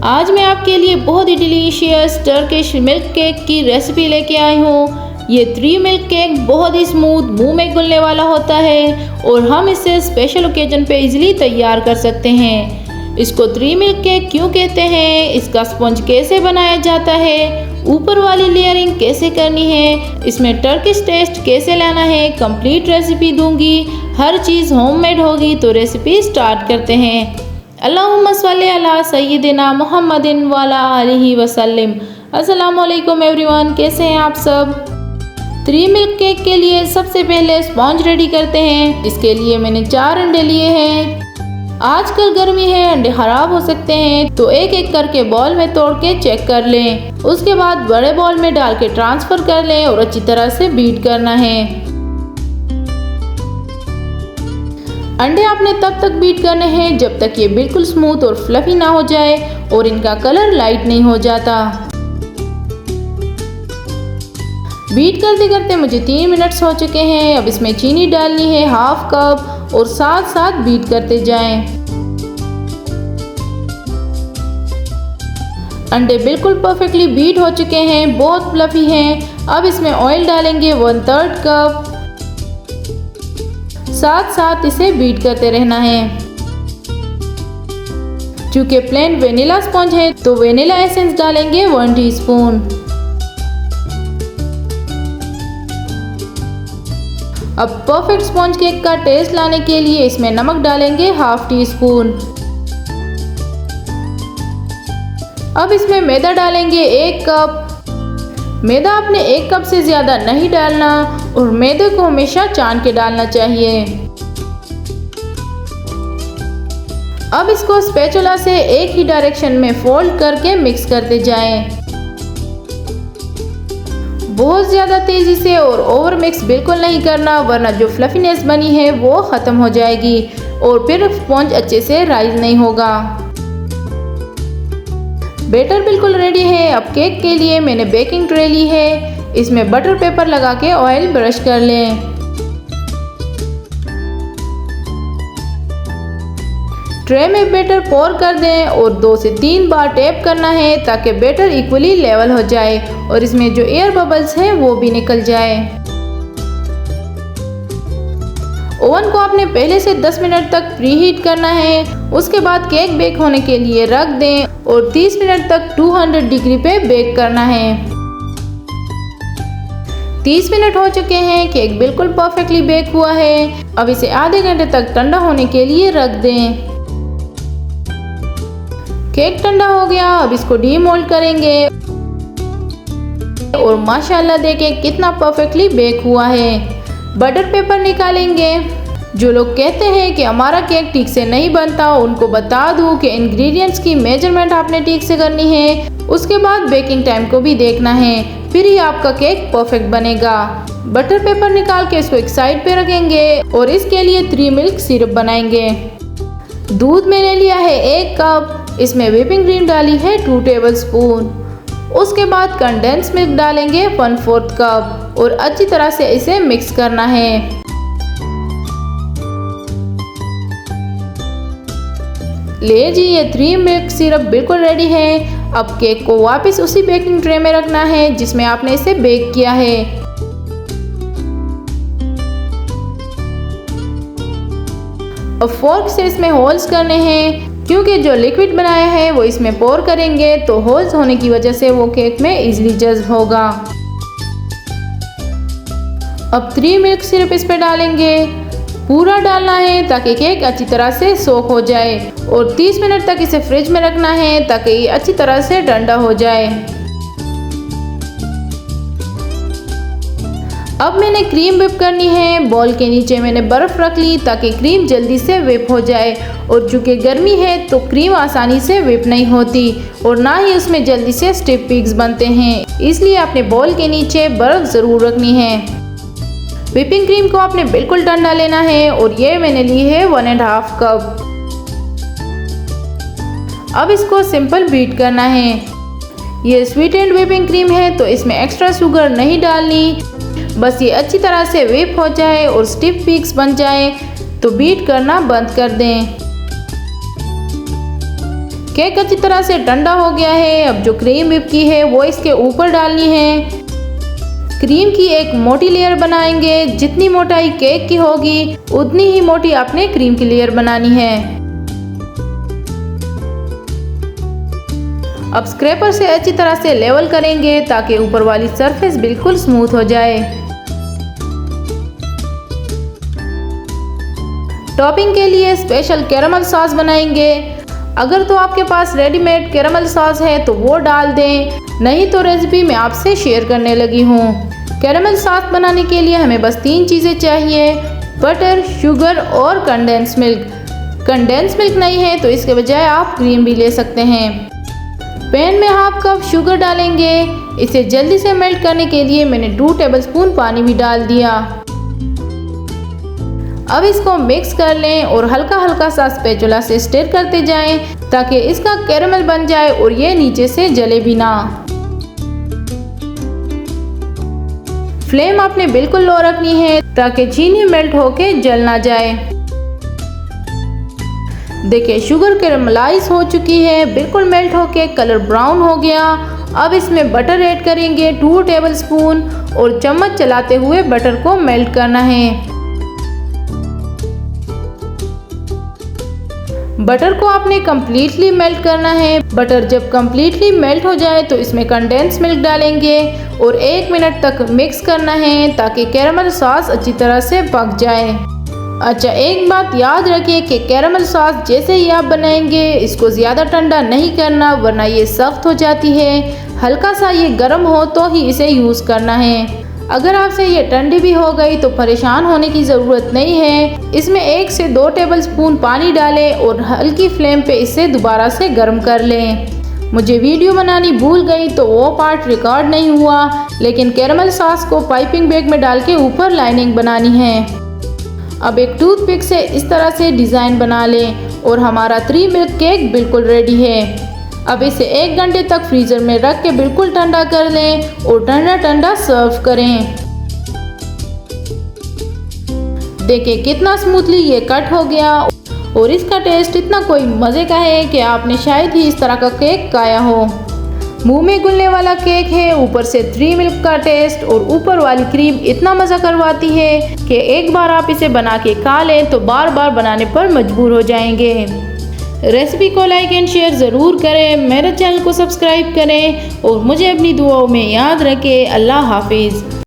आज मैं आपके लिए बहुत ही डिलीशियस टर्किश मिल्क केक की रेसिपी लेके आई हूँ। ये 3 मिल्क केक बहुत ही स्मूथ, मुंह में घुलने वाला होता है और हम इसे स्पेशल ओकेजन पे इजीली तैयार कर सकते हैं। इसको 3 मिल्क केक क्यों कहते हैं, इसका स्पंज कैसे बनाया जाता है, ऊपर वाली लेयरिंग कैसे करनी है, इसमें टर्किश टेस्ट कैसे लाना है, कंप्लीट रेसिपी दूंगी। हर चीज़ होममेड होगी। तो रेसिपी स्टार्ट करते हैं। अल्लाहुम्मा सल्ली अला सय्यिदिना मुहम्मदिन वाला आलिहि वसल्लम। अस्सलामु अलैकुम एवरीवन, कैसे हैं आप सब। 3 मिल्क केक के लिए सबसे पहले स्पॉन्ज रेडी करते हैं। इसके लिए मैंने 4 अंडे लिए हैं। आजकल गर्मी है, अंडे खराब हो सकते हैं, तो एक एक करके बॉल में तोड़ के चेक कर लें। उसके बाद बड़े बॉल में डाल के ट्रांसफ़र कर लें और अच्छी तरह से बीट करना है। अंडे आपने तब तक बीट करने हैं जब तक ये बिल्कुल स्मूथ और फ्लफी ना हो जाए और इनका कलर लाइट नहीं हो जाता। बीट करते करते मुझे 3 मिनट्स हो चुके हैं। अब इसमें चीनी डालनी है 1/2 कप और साथ साथ बीट करते जाएं। अंडे बिल्कुल परफेक्टली बीट हो चुके हैं, बहुत फ्लफी हैं। अब इसमें ऑयल डालेंगे 1/3 कप। साथ साथ इसे बीट करते रहना है। चूँकि प्लेन वेनिला स्पॉन्ज है तो वेनिला एसेंस डालेंगे 1 टीस्पून। अब परफेक्ट स्पॉन्ज केक का टेस्ट लाने के लिए इसमें नमक डालेंगे 1/2 टीस्पून। अब इसमें मैदा डालेंगे 1 कप। मैदा आपने 1 कप से ज़्यादा नहीं डालना और मैदे को हमेशा छान के डालना चाहिए। अब इसको स्पैचुला से एक ही डायरेक्शन में फोल्ड करके मिक्स करते जाएं। बहुत ज़्यादा तेज़ी से और ओवर मिक्स बिल्कुल नहीं करना, वरना जो फ्लफीनेस बनी है वो ख़त्म हो जाएगी और फिर स्पॉन्ज अच्छे से राइज नहीं होगा। बैटर बिल्कुल रेडी है। अब केक के लिए मैंने बेकिंग ट्रे ली है। इसमें बटर पेपर लगा के ऑयल ब्रश कर लें। ट्रे में बैटर पोर कर दें और 2 से 3 बार टैप करना है ताकि बैटर इक्वली लेवल हो जाए और इसमें जो एयर बबल्स हैं वो भी निकल जाए। ओवन को आपने पहले से 10 मिनट तक प्रीहीट करना है। उसके बाद केक बेक होने के लिए रख दें और 30 मिनट तक 200 डिग्री पे बेक करना है। 30 मिनट हो चुके हैं। केक बिल्कुल परफेक्टली बेक हुआ है। अब इसे आधे घंटे तक ठंडा होने के लिए रख दें। केक ठंडा हो गया। अब इसको डीमोल्ड करेंगे और माशाल्लाह देखें कितना परफेक्टली बेक हुआ है। बटर पेपर निकालेंगे। जो लोग कहते हैं कि हमारा केक ठीक से नहीं बनता, उनको बता दूं कि इंग्रेडिएंट्स की मेजरमेंट आपने ठीक से करनी है। उसके बाद बेकिंग टाइम को भी देखना है, फिर ही आपका केक परफेक्ट बनेगा। बटर पेपर निकाल के इसको एक साइड पे रखेंगे और इसके लिए 3 मिल्क सिरप बनाएंगे। दूध मैंने लिया है 1 कप। इसमें व्हिपिंग क्रीम डाली है 2 टेबलस्पून। उसके बाद कंडेंस मिल्क डालेंगे 1/4 कप और अच्छी तरह से इसे मिक्स करना है। ले जी, ये 3 मिल्क सिरप बिल्कुल रेडी है। अब केक को वापस उसी बेकिंग ट्रे में रखना है जिसमें आपने इसे बेक किया है। अब फोर्क से इसमें होल्स करने हैं, क्योंकि जो लिक्विड बनाया है वो इसमें पोर करेंगे तो होल्स होने की वजह से वो केक में इजीली जज्ब होगा। अब 3 मिल्क सिरप इस पे डालेंगे। पूरा डालना है ताकि केक अच्छी तरह से सोक हो जाए और 30 मिनट तक इसे फ्रिज में रखना है ताकि ये अच्छी तरह से ठंडा हो जाए। अब मैंने क्रीम व्हिप करनी है। बॉल के नीचे मैंने बर्फ़ रख ली ताकि क्रीम जल्दी से व्हिप हो जाए और चूँकि गर्मी है तो क्रीम आसानी से व्हिप नहीं होती और ना ही उसमें जल्दी से स्टिफ पीक्स बनते हैं, इसलिए आपने बॉल के नीचे बर्फ़ ज़रूर रखनी है। व्हिपिंग क्रीम को आपने बिल्कुल ठंडा लेना है और ये मैंने ली है 1.5 कप। अब इसको सिंपल बीट करना है। ये स्वीट एंड व्हिपिंग क्रीम है तो इसमें एक्स्ट्रा शुगर नहीं डालनी, बस ये अच्छी तरह से व्हिप हो जाए और स्टिफ पीक्स बन जाए तो बीट करना बंद कर दें। केक अच्छी तरह से ठंडा हो गया है। अब जो क्रीम व्हिप की है वो इसके ऊपर डालनी है। क्रीम की एक मोटी लेयर बनाएंगे। जितनी मोटाई केक की होगी उतनी ही मोटी आपने क्रीम की लेयर बनानी है। अब स्क्रैपर से अच्छी तरह से लेवल करेंगे ताकि ऊपर वाली सरफेस बिल्कुल स्मूथ हो जाए। टॉपिंग के लिए स्पेशल कैरामल सॉस बनाएंगे। अगर तो आपके पास रेडीमेड कैरामल सॉस है तो वो डाल दें, नहीं तो रेसिपी मैं आपसे शेयर करने लगी हूँ। कैरामल सॉस बनाने के लिए हमें बस 3 चीज़ें चाहिए, बटर, शुगर और कंडेंस मिल्क। कंडेंस मिल्क नहीं है तो इसके बजाय आप क्रीम भी ले सकते हैं। पैन में हाफ कप शुगर डालेंगे। इसे जल्दी से मेल्ट करने के लिए मैंने 2 टेबलस्पून पानी भी डाल दिया। अब इसको मिक्स कर लें और हल्का हल्का सा स्पैचुला से स्टिर करते जाएं ताकि इसका कैरामल बन जाए और ये नीचे से जले भी ना। फ्लेम आपने बिल्कुल लो रखनी है ताकि चीनी मेल्ट होके जल ना जाए। देखिए शुगर कैरामलाइज हो चुकी है, बिल्कुल मेल्ट होके कलर ब्राउन हो गया। अब इसमें बटर ऐड करेंगे 2 टेबलस्पून और चम्मच चलाते हुए बटर को मेल्ट करना है। बटर को आपने कम्प्लीटली मेल्ट करना है। बटर जब कम्प्लीटली मेल्ट हो जाए तो इसमें कंडेंस मिल्क डालेंगे और 1 मिनट तक मिक्स करना है ताकि कैरामल सॉस अच्छी तरह से पक जाए। अच्छा, एक बात याद रखिए कि कैरामल सॉस जैसे ही आप बनाएंगे इसको ज़्यादा ठंडा नहीं करना वरना ये सख्त हो जाती है। हल्का सा ये गर्म हो तो ही इसे यूज़ करना है। अगर आपसे ये ठंडी भी हो गई तो परेशान होने की ज़रूरत नहीं है। इसमें 1 से 2 टेबलस्पून पानी डालें और हल्की फ्लेम पे इसे दोबारा से गर्म कर लें। मुझे वीडियो बनानी भूल गई तो वो पार्ट रिकॉर्ड नहीं हुआ, लेकिन कैरामल सॉस को पाइपिंग बैग में डाल के ऊपर लाइनिंग बनानी है। अब एक टूथपिक से इस तरह से डिज़ाइन बना लें और हमारा 3 मिल्क केक बिल्कुल रेडी है। अब इसे 1 घंटे तक फ्रीज़र में रख के बिल्कुल ठंडा कर लें और ठंडा ठंडा सर्व करें। देखिए कितना स्मूथली ये कट हो गया और इसका टेस्ट इतना कोई मज़े का है कि आपने शायद ही इस तरह का केक खाया हो। मुंह में घुलने वाला केक है, ऊपर से 3 मिल्क का टेस्ट और ऊपर वाली क्रीम इतना मज़ा करवाती है कि एक बार आप इसे बना के खा लें तो बार बार बनाने पर मजबूर हो जाएंगे। रेसिपी को लाइक एंड शेयर ज़रूर करें, मेरे चैनल को सब्सक्राइब करें और मुझे अपनी दुआओं में याद रखें। अल्लाह हाफिज़।